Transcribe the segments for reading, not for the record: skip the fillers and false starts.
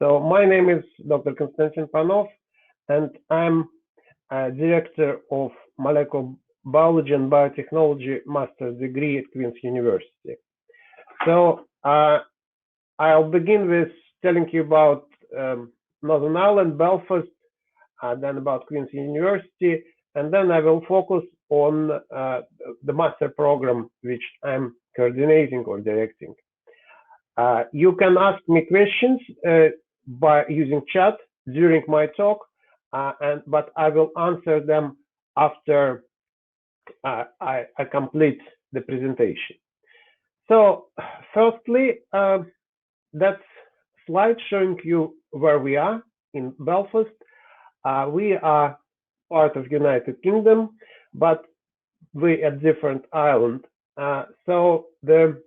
So my name is Dr. Konstantin Panov, and I'm Director of Molecular Biology and Biotechnology Master's degree at Queen's University. So I'll begin with telling you about Northern Ireland, Belfast, then about Queen's University, and then I will focus on the master program which I'm coordinating or directing. You can ask me questions by using chat during my talk, but I will answer them after I complete the presentation. So firstly, that's slide showing you where we are in Belfast. We are part of United Kingdom, but we at different island. So the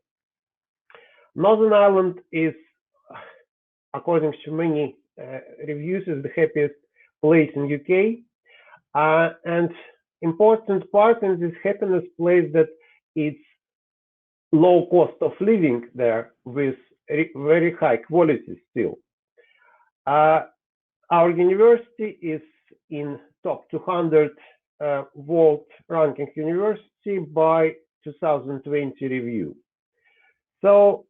Northern Ireland is, according to many reviews, is the happiest place in UK. And important part in this happiness place that it's low cost of living there with very high quality still. Our university is in top 200 world ranking university by 2020 review. So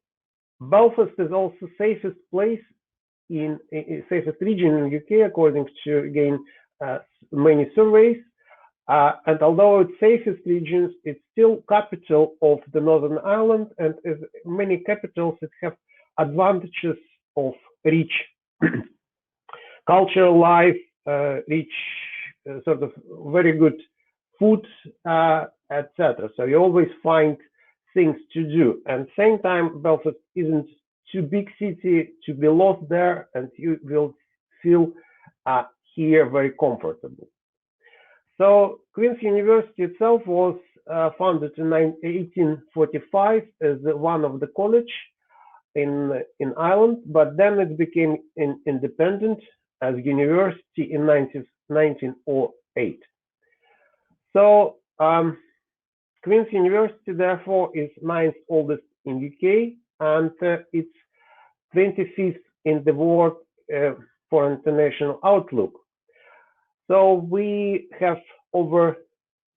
Belfast is also safest place in safest region in UK according to again many surveys. And although it's safest regions, it's still capital of the Northern Ireland, and as many capitals, it have advantages of rich cultural life, rich sort of very good food, etc. So you always find things to do. And at the same time, Belfast isn't too big city to be lost there, and you will feel here very comfortable. So Queen's University itself was founded in 1845 as one of the college in Ireland, but then it became independent as university in 1908. So Queen's University therefore is ninth oldest in UK, and it's 25th in the world for international outlook. So we have over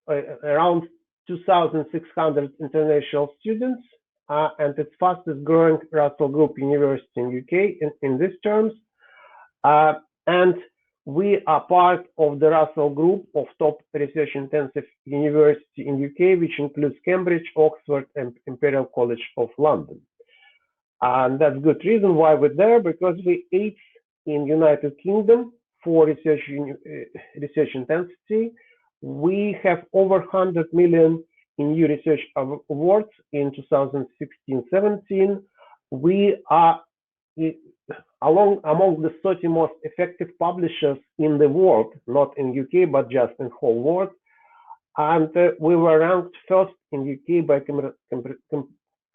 around 2,600 international students, and it's fastest growing Russell Group university in UK in these terms. And we are part of the Russell Group of top research intensive university in UK, which includes Cambridge, Oxford, and Imperial College of London. And that's a good reason why we're there, because we eighth in United Kingdom for research intensity. We have over 100 million in new research awards in 2016-17. We are among the 30 most effective publishers in the world, not in UK, but just in whole world. And we were ranked first in UK by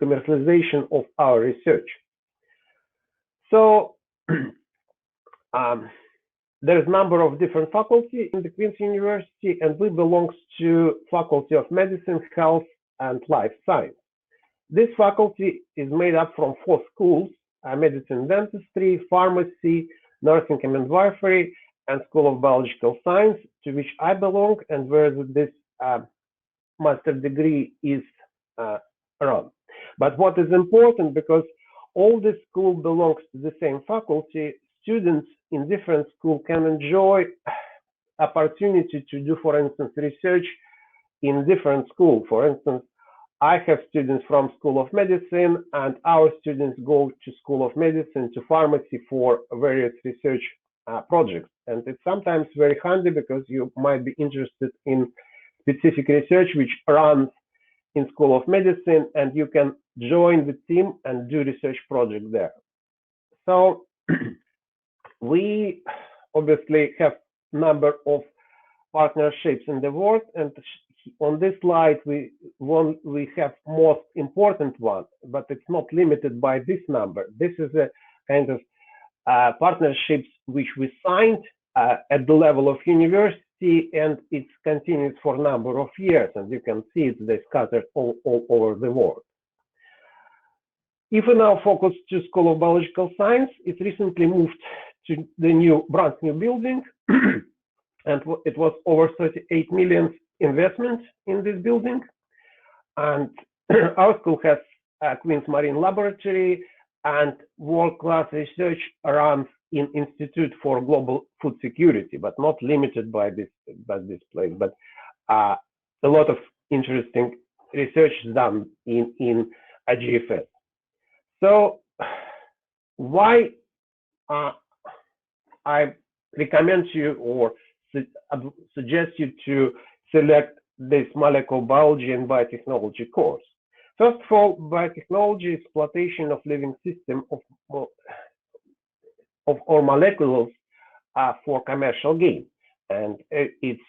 commercialization of our research. So there's a number of different faculty in the Queen's University, and we belong to Faculty of Medicine, Health, and Life Science. This faculty is made up from 4 schools: medicine, dentistry, pharmacy, nursing and midwifery, and School of Biological Science, to which I belong, and where this master degree is run. But what is important, because all the school belongs to the same faculty, students in different schools can enjoy opportunity to do, for instance, research in different schools. For instance, I have students from School of Medicine, and our students go to School of Medicine, to pharmacy for various research projects. And it's sometimes very handy because you might be interested in specific research which runs in School of Medicine, and you can join the team and do research project there. So we obviously have a number of partnerships in the world, and on this slide we have most important one, but it's not limited by this number. This is a kind of partnerships which we signed at the level of university, and it continues for a number of years, and you can see it's scattered all over the world. Even now focused to School of Biological Science, it recently moved to the brand new building, and it was over 38 million investment in this building. And our school has a Queen's Marine Laboratory and world-class research runs in Institute for Global Food Security, but not limited by this place. But a lot of interesting research done in GFS. So why I recommend you or suggest you to select this molecular biology and biotechnology course. First of all, biotechnology is exploitation of living system or molecules for commercial gain, and it's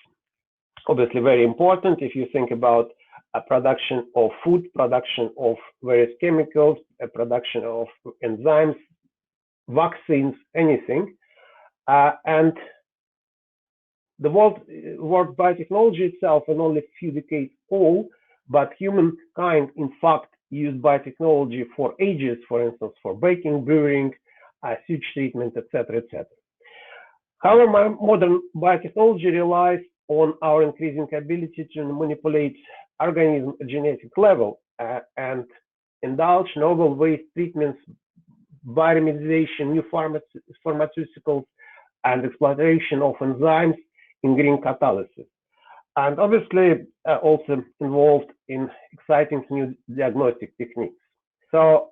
obviously very important if you think about a production of food, production of various chemicals, a production of enzymes, vaccines, anything. And the word biotechnology itself is only a few decades old, but humankind, in fact, used biotechnology for ages, for instance, for baking, brewing, sewage treatment, etc., etc. However, modern biotechnology relies on our increasing ability to manipulate organism at genetic level and indulge novel waste treatments, bioremediation, new pharmaceuticals, and exploitation of enzymes in green catalysis. And obviously also involved in exciting new diagnostic techniques. So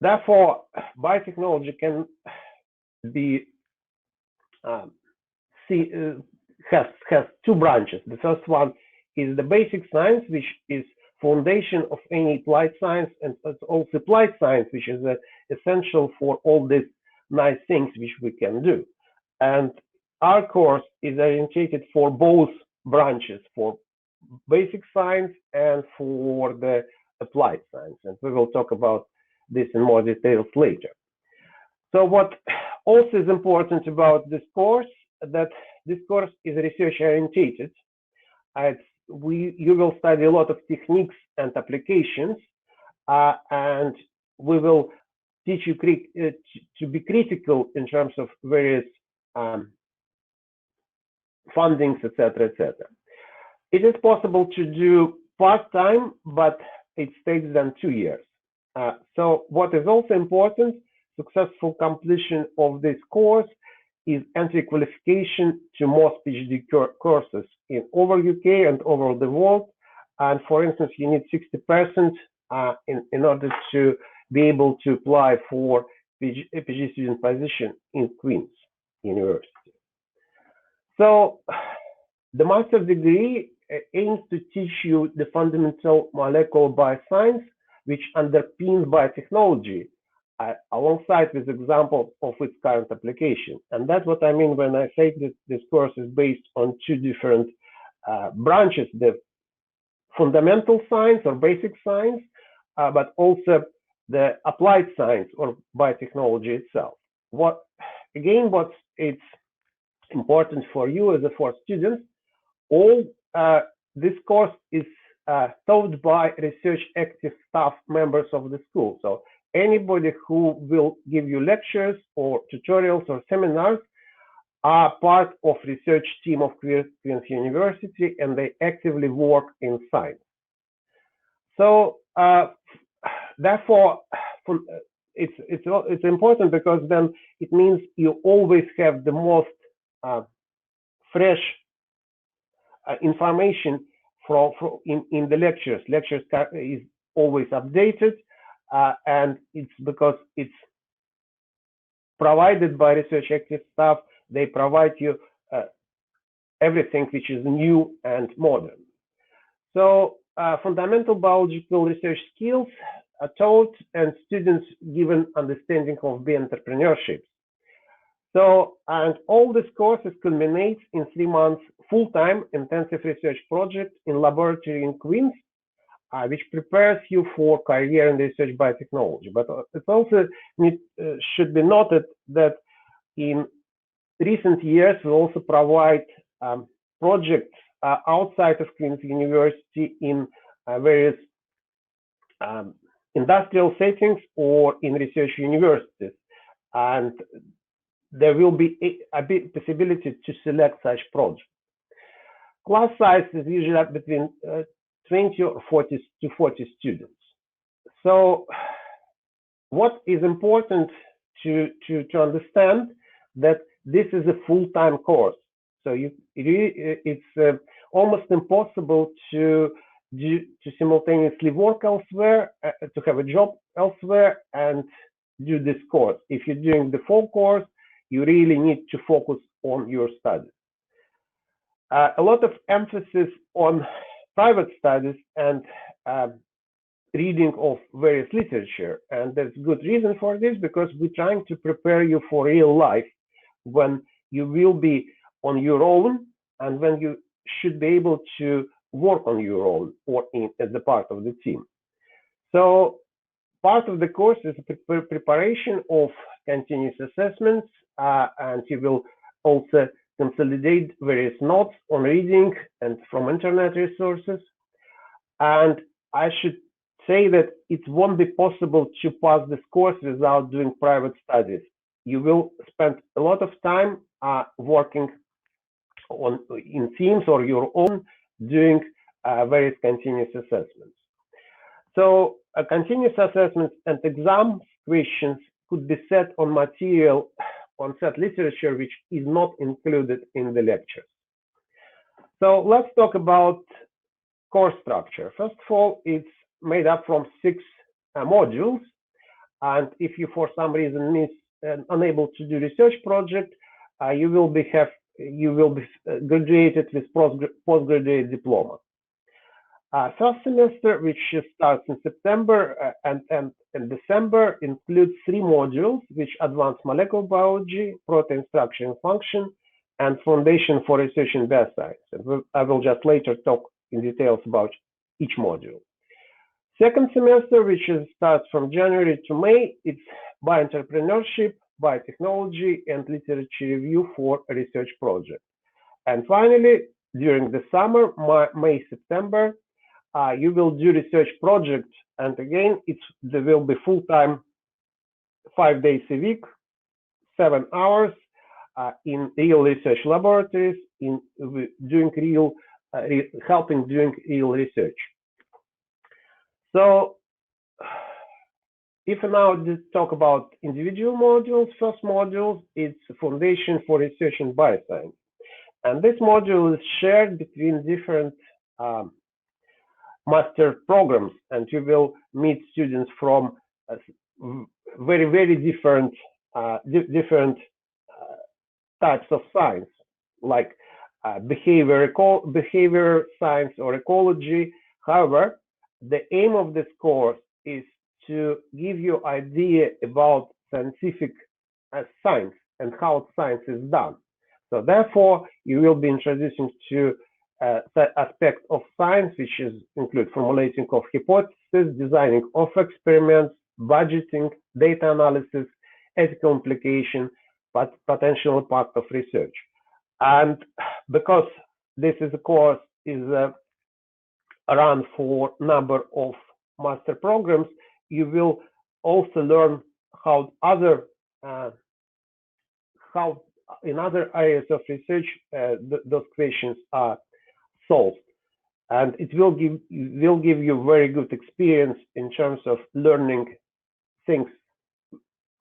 therefore, biotechnology can be has two branches. The first one is the basic science, which is foundation of any applied science, and it's also applied science, which is essential for all these nice things which we can do. And our course is orientated for both branches, for basic science and for the applied science. And we will talk about this in more details later. So what also is important about this course, that this course is research orientated. You will study a lot of techniques and applications, and we will teach you to be critical in terms of various fundings, etc., etc. It is possible to do part-time, but it takes them 2 years. So what is also important, successful completion of this course is entry qualification to most PhD courses in over UK and over the world. And for instance, you need 60% in order to be able to apply for PhD student position in Queen's University. So the master's degree aims to teach you the fundamental molecular bioscience, which underpins biotechnology, alongside with examples of its current application. And that's what I mean when I say that this course is based on two different branches, the fundamental science or basic science, but also the applied science or biotechnology itself. What's it's important for you as for students, this course is taught by research active staff members of the school. So anybody who will give you lectures or tutorials or seminars are part of research team of Queen's University, and they actively work in science. So therefore, it's important because then it means you always have the most fresh information in the lectures. Lectures is always updated, and it's because it's provided by research active staff. They provide you everything which is new and modern. So fundamental biological research skills are taught, and students given understanding of the entrepreneurship. So, and all these courses culminate in 3 months full-time intensive research project in laboratory in Queen's, which prepares you for career in research biotechnology. But it also should be noted that in recent years, we also provide projects outside of Queen's University in various industrial settings or in research universities. And there will be a big possibility to select such projects. Class size is usually between 20 or 40 to 40 students. So what is important to understand that this is a full-time course. So it's almost impossible to simultaneously work elsewhere, to have a job elsewhere and do this course. If you're doing the full course, you really need to focus on your studies. A lot of emphasis on private studies and reading of various literature. And there's good reason for this, because we're trying to prepare you for real life when you will be on your own and when you should be able to work on your own or as a part of the team. So part of the course is preparation of continuous assessments, and you will also consolidate various notes on reading and from internet resources. And I should say that it won't be possible to pass this course without doing private studies. You will spend a lot of time working in teams or your own, doing various continuous assessments. So continuous assessments and exam questions could be set on material, on set literature, which is not included in the lectures. So let's talk about course structure. First of all, it's made up from 6 modules. And if you, for some reason, unable to do research project, you will be graduated with postgraduate diploma. First semester, which starts in September and December, includes 3 modules, which advance molecular biology, protein structure and function, and foundation for research in bioscience. And I will just later talk in details about each module. Second semester, which starts from January to May, it's bioentrepreneurship, biotechnology, and literature review for a research project. And finally, during the summer, May, September, you will do research project, and again, there will be full-time, 5 days a week, 7 hours in real research laboratories, helping doing real research. So, if I now talk about individual modules, first module is Foundation for Research in Bioscience. And this module is shared between different master programs, and you will meet students from very, very different types of science, like behavior science or ecology. However, the aim of this course is to give you idea about scientific science and how science is done. So therefore, you will be introducing to aspect of science, which include formulating of hypotheses, designing of experiments, budgeting, data analysis, ethical implication, but potential impact of research. And because this is a course run for number of master programs, you will also learn how in other areas of research those questions are solved, and it will give you very good experience in terms of learning things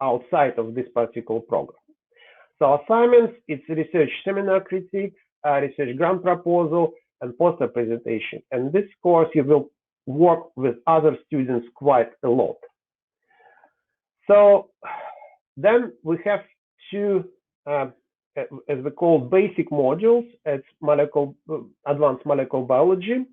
outside of this particular program. So assignments, it's research seminar critiques, research grant proposal, and poster presentation. And this course you will work with other students quite a lot. So then we have 2 as we call basic modules. It's advanced molecular biology,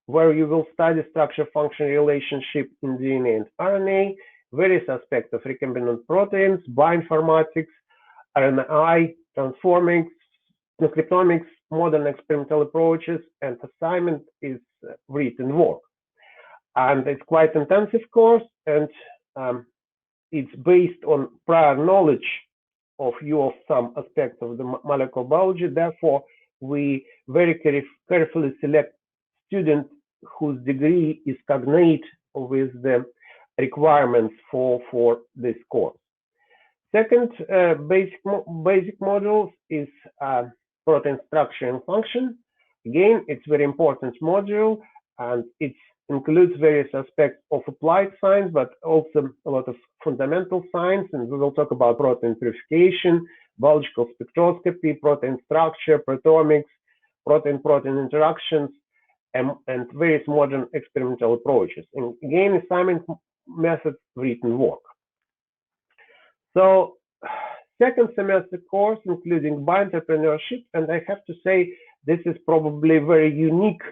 where you will study structure-function relationship in DNA and RNA, various aspects of recombinant proteins, bioinformatics, RNAi, transformics, transcriptomics, modern experimental approaches, and assignment is written work. And it's quite intensive course, and it's based on prior knowledge of some aspects of the molecular biology. Therefore, we very carefully select students whose degree is cognate with the requirements for this course. Second basic module is protein structure and function. Again, it's very important module, and it includes various aspects of applied science, but also a lot of fundamental science. And we will talk about protein purification, biological spectroscopy, protein structure, proteomics, protein-protein interactions, and various modern experimental approaches. And again, assignment methods, written work. So, second semester course including bioentrepreneurship, and I have to say this is probably very unique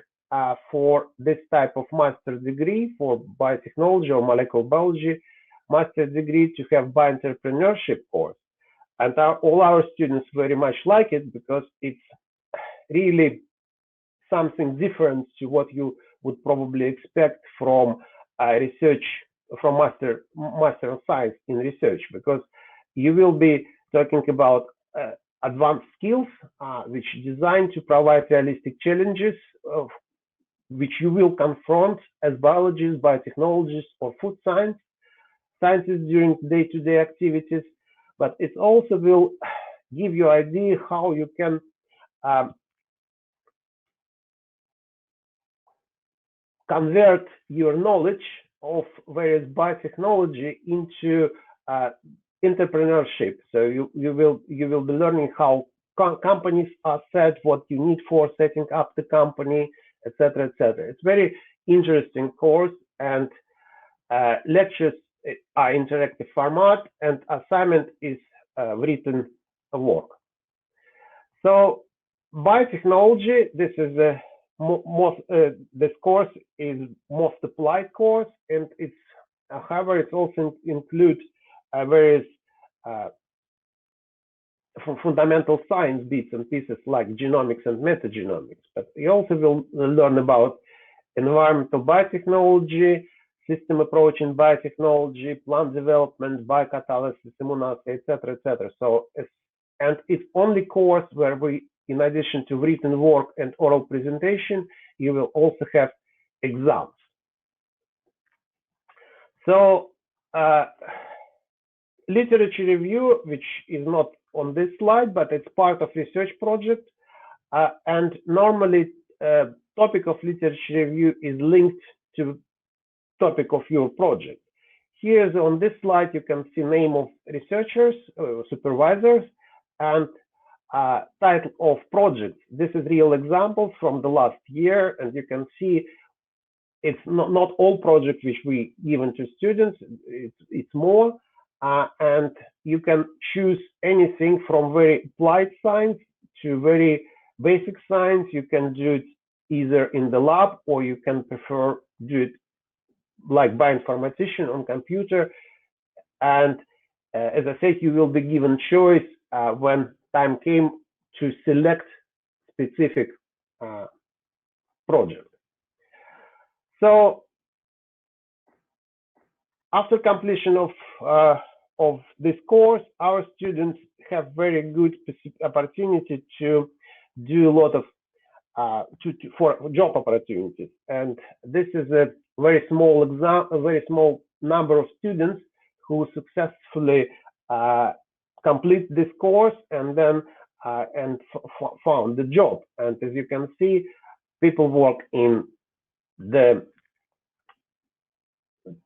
for this type of master degree for biotechnology or molecular biology master degree to have bioentrepreneurship course. And all our students very much like it because it's really something different to what you would probably expect from research, from master of science in research, because you will be talking about advanced skills which are designed to provide realistic challenges which you will confront as biologists, biotechnologists, or food scientists during day-to-day activities. But it also will give you an idea how you can convert your knowledge of various biotechnology into entrepreneurship. So you will be learning how companies are set, what you need for setting up the company, etc., etc. It's very interesting course, and lectures are interactive format, and assignment is written work. So biotechnology, this is a this course is most applied course, and it's however it also includes various fundamental science bits and pieces like genomics and metagenomics. But you also will learn about environmental biotechnology, system approach in biotechnology, plant development, biocatalysis, immunoassay, etc., etc. So it's only course where we, in addition to written work and oral presentation, you will also have exams. So literature review, which is not on this slide, but it's part of research project, and normally topic of literature review is linked to topic of your project. Here on this slide you can see name of researchers, supervisors, and title of projects. This is real examples from the last year, and you can see it's not all projects which we given to students, it's more, and you can choose anything from very applied science to very basic science. You can do it either in the lab, or you can prefer do it like bioinformatician on computer. And as I said, you will be given choice when time came to select specific project. So after completion of this course, our students have very good opportunity to do a lot of for job opportunities. And this is a very small number of students who successfully complete this course and then found the job. And as you can see, people work in the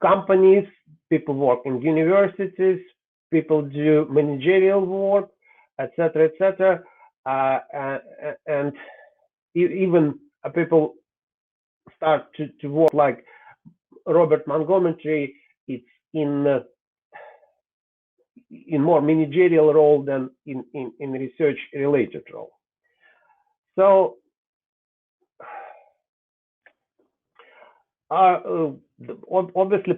companies, people work in universities, people do managerial work, etc., etc., and even people start to work like Robert Montgomery. It's in more managerial role than in research related role. So obviously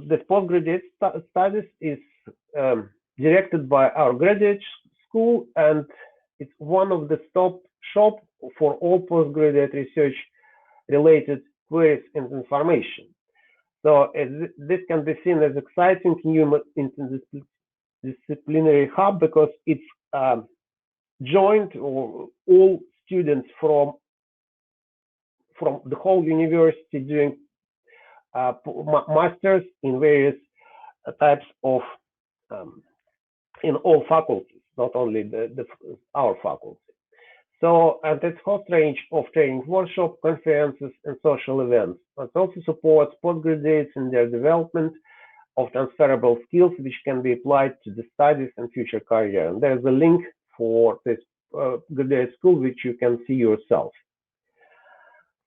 this postgraduate studies is directed by our graduate school, and it's one of the stop shop for all postgraduate research related queries and information. So this can be seen as exciting new interdisciplinary hub because it's joined all students from the whole university doing masters in various types of in all faculties, not only our faculty. So, and it hosts a range of training workshops, conferences, and social events. It also supports postgraduates in their development of transferable skills which can be applied to the studies and future career. And there's a link for this graduate school which you can see yourself.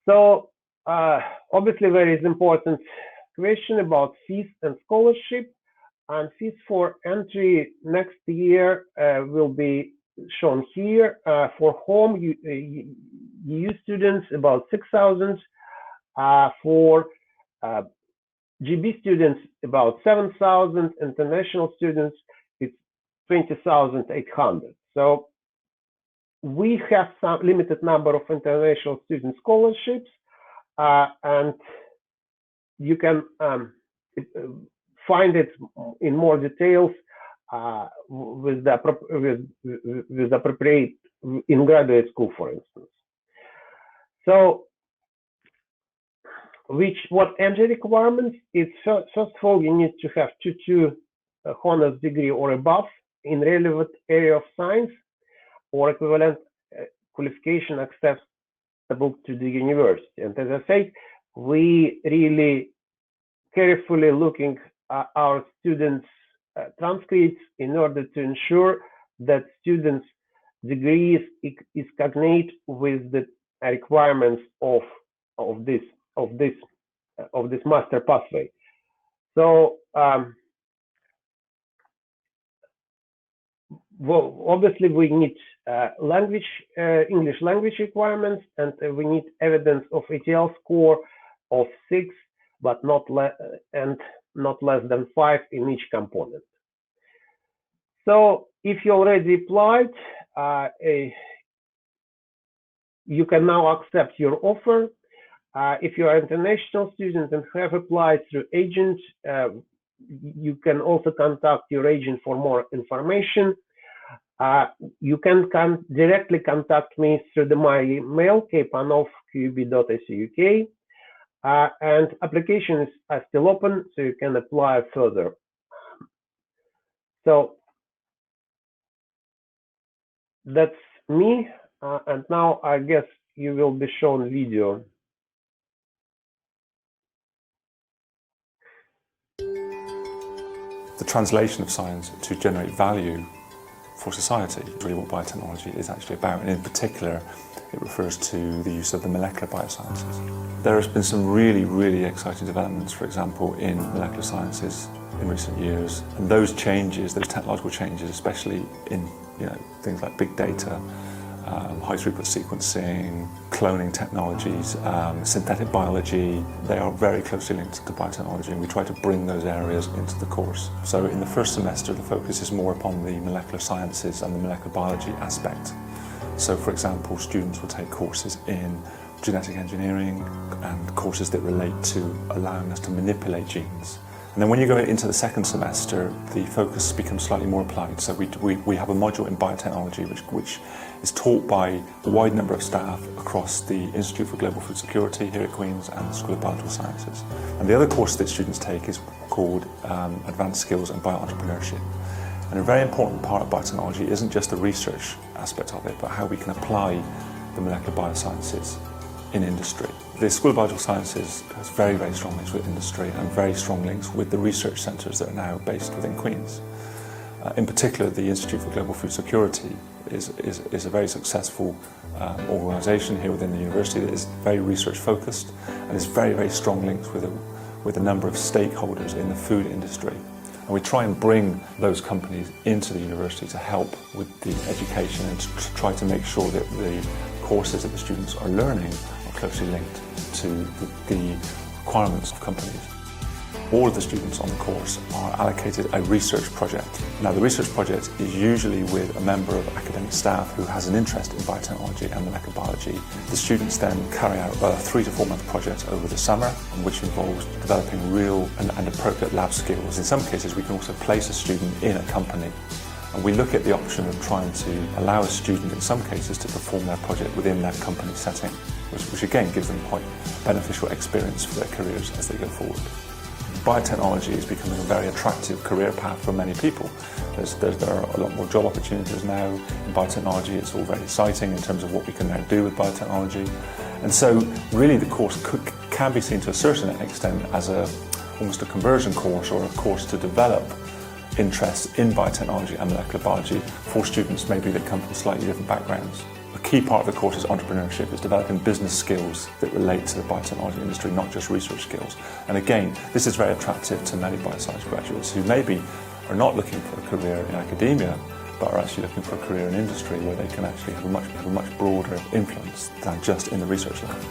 So, obviously, there is important question about fees and scholarship. And fees for entry next year will be shown here. For home EU students, about 6,000. For GB students, about 7,000. International students, it's 20,800. So we have some limited number of international student scholarships, and you can find it in more details with the appropriate in graduate school, for instance. So, what entry requirements? It's first of all, you need to have 2 honors degree or above in relevant area of science or equivalent qualification acceptable to the university. And as I said, we really carefully looking at our students' transcripts in order to ensure that students' degrees is cognate with the requirements of this master pathway. So, well, obviously we need English language requirements, and we need evidence of ATL score of 6, but not less than 5 in each component. So if you already applied, you can now accept your offer. If you are an international student and have applied through agent, you can also contact your agent for more information. You can directly contact me through my email, kpanov@qub.ac.uk. And applications are still open, so you can apply further. So that's me, and now I guess you will be shown video. The translation of science to generate value for society is really what biotechnology is actually about, and in particular it refers to the use of the molecular biosciences. There has been some really exciting developments, for example, in molecular sciences in recent years, and those changes, those technological changes, especially in things like big data, high throughput sequencing, cloning technologies, synthetic biology, they are very closely linked to biotechnology, and we try to bring those areas into the course. So in the first semester, the focus is more upon the molecular sciences and the molecular biology aspect. So for example, students will take courses in genetic engineering and courses that relate to allowing us to manipulate genes. And then when you go into the second semester, the focus becomes slightly more applied. So we have a module in biotechnology which is taught by a wide number of staff across the Institute for Global Food Security here at Queen's and the School of Biological Sciences. And the other course that students take is called Advanced Skills and Bioentrepreneurship. And a very important part of biotechnology isn't just the research aspect of it, but how we can apply the molecular biosciences in industry. The School of Biological Sciences has very strong links with industry and very strong links with the research centres that are now based within Queen's. In particular, the Institute for Global Food Security is a very successful organisation here within the university that is very research focused and has very strong links with a number of stakeholders in the food industry. And we try and bring those companies into the university to help with the education and to try to make sure that the courses that the students are learning are closely linked to the requirements of companies. All of the students on the course are allocated a research project. Now, the research project is usually with a member of academic staff who has an interest in biotechnology and molecular biology. The students then carry out a 3 to 4 month project over the summer, which involves developing real and appropriate lab skills. In some cases, we can also place a student in a company And we look at the option of trying to allow a student in some cases to perform their project within that company setting, which again gives them quite beneficial experience for their careers as they go forward. Biotechnology is becoming a very attractive career path for many people. There are a lot more job opportunities now in biotechnology. It's all very exciting in terms of what we can now do with biotechnology. And so really the course can be seen to a certain extent as almost a conversion course, or a course to develop interest in biotechnology and molecular biology for students maybe that come from slightly different backgrounds. A key part of the course is entrepreneurship. It's developing business skills that relate to the biotechnology industry, not just research skills. And again, this is very attractive to many bioscience graduates who maybe are not looking for a career in academia, but are actually looking for a career in industry where they can actually have a much broader influence than just in the research lab.